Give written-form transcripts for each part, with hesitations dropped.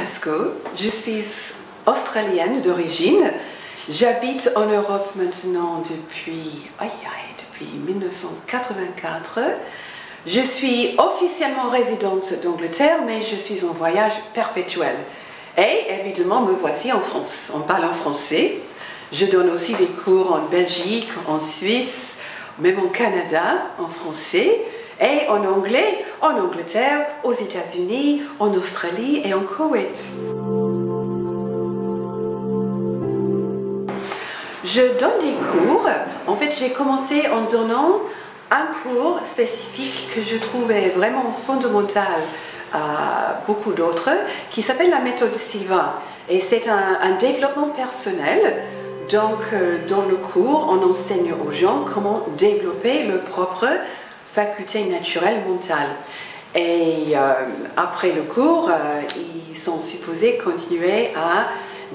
Pascoe, je suis australienne d'origine. J'habite en Europe maintenant depuis 1984. Je suis officiellement résidente d'Angleterre, mais je suis en voyage perpétuel. Et évidemment, me voici en France. On parle en français. Je donne aussi des cours en Belgique, en Suisse, même au Canada, en français, et en anglais, en Angleterre, aux États-Unis, en Australie et en Koweït. Je donne des cours. En fait, j'ai commencé en donnant un cours spécifique que je trouvais vraiment fondamental à beaucoup d'autres, qui s'appelle la méthode Sylvain. Et c'est un développement personnel. Donc, dans le cours, on enseigne aux gens comment développer leur propre faculté naturelle mentale. Et après le cours, ils sont supposés continuer à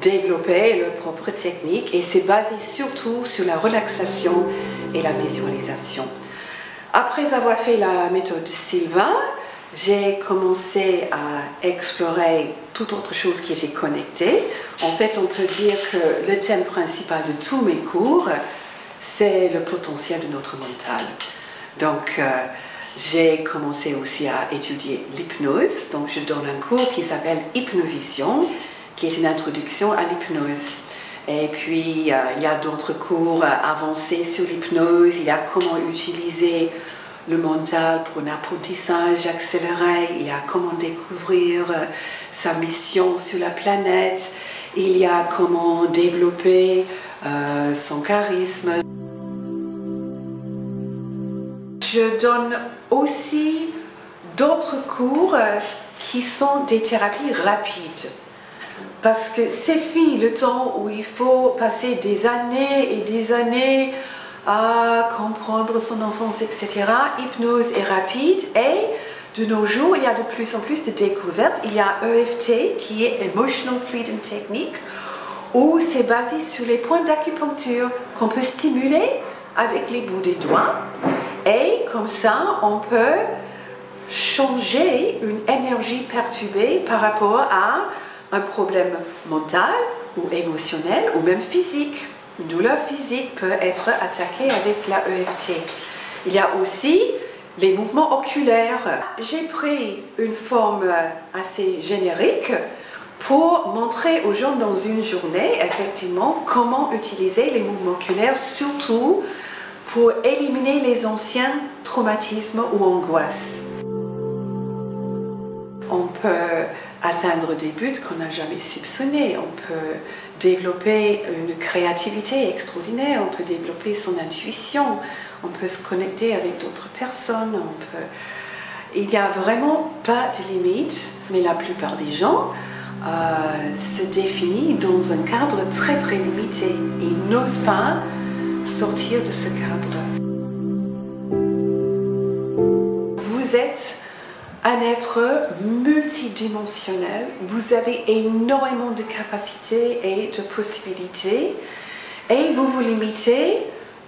développer leur propre technique, et c'est basé surtout sur la relaxation et la visualisation. Après avoir fait la méthode Sylvain, j'ai commencé à explorer toute autre chose qui était connectée. En fait, on peut dire que le thème principal de tous mes cours, c'est le potentiel de notre mental. Donc, j'ai commencé aussi à étudier l'hypnose. Donc, je donne un cours qui s'appelle Hypnovision, qui est une introduction à l'hypnose. Et puis, il y a d'autres cours avancés sur l'hypnose. Il y a comment utiliser le mental pour un apprentissage accéléré. Il y a comment découvrir sa mission sur la planète. Il y a comment développer son charisme. Je donne aussi d'autres cours qui sont des thérapies rapides. Parce que c'est fini le temps où il faut passer des années et des années à comprendre son enfance, etc. Hypnose est rapide, et de nos jours, il y a de plus en plus de découvertes. Il y a EFT, qui est Emotional Freedom Technique, où c'est basé sur les points d'acupuncture qu'on peut stimuler avec les bouts des doigts. Et comme ça, on peut changer une énergie perturbée par rapport à un problème mental ou émotionnel ou même physique. Une douleur physique peut être attaquée avec la EFT. Il y a aussi les mouvements oculaires. J'ai pris une forme assez générique pour montrer aux gens dans une journée, effectivement, comment utiliser les mouvements oculaires, surtout pour éliminer les anciens traumatismes ou angoisses. On peut atteindre des buts qu'on n'a jamais soupçonnés. On peut développer une créativité extraordinaire, on peut développer son intuition, on peut se connecter avec d'autres personnes. Il n'y a vraiment pas de limite, mais la plupart des gens se définissent dans un cadre très très limité. Ils n'osent pas sortir de ce cadre. Vous êtes un être multidimensionnel, vous avez énormément de capacités et de possibilités, et vous vous limitez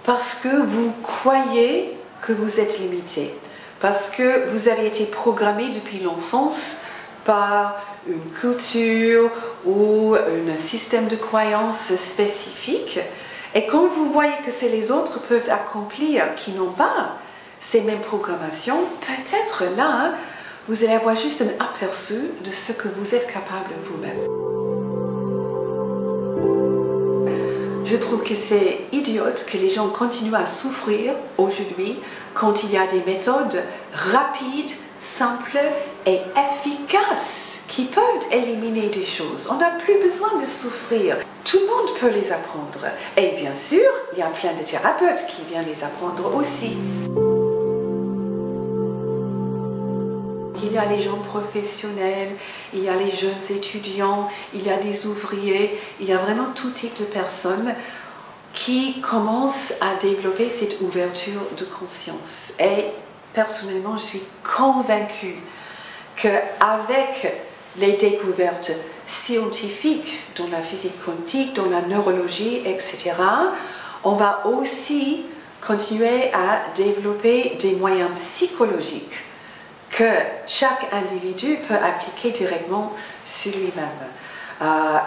parce que vous croyez que vous êtes limité, parce que vous avez été programmé depuis l'enfance par une culture ou un système de croyances spécifique, et quand vous voyez que c'est les autres peuvent accomplir qui n'ont pas ces mêmes programmations, peut-être là, vous allez avoir juste un aperçu de ce que vous êtes capable vous-même. Je trouve que c'est idiote que les gens continuent à souffrir aujourd'hui quand il y a des méthodes rapides, simples et efficaces qui peuvent éliminer des choses. On n'a plus besoin de souffrir. Tout le monde peut les apprendre. Et bien sûr, il y a plein de thérapeutes qui viennent les apprendre aussi. Il y a les gens professionnels, il y a les jeunes étudiants, il y a des ouvriers, il y a vraiment tout type de personnes qui commencent à développer cette ouverture de conscience. Et personnellement, je suis convaincue qu'avec les découvertes scientifiques dans la physique quantique, dans la neurologie, etc., on va aussi continuer à développer des moyens psychologiques que chaque individu peut appliquer directement sur lui-même.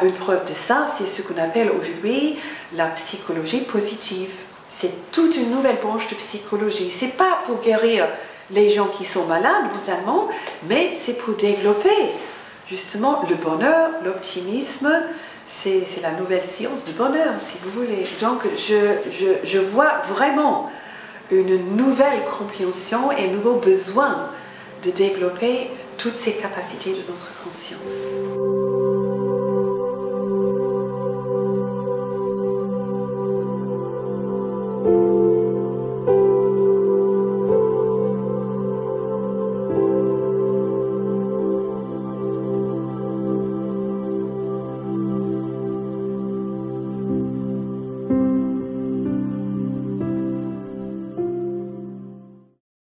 Une preuve de ça, c'est ce qu'on appelle aujourd'hui la psychologie positive. C'est toute une nouvelle branche de psychologie. Ce n'est pas pour guérir les gens qui sont malades brutalement, mais c'est pour développer justement le bonheur, l'optimisme. C'est la nouvelle science du bonheur, si vous voulez. Donc je vois vraiment une nouvelle compréhension et un nouveau besoin de développer toutes ces capacités de notre conscience.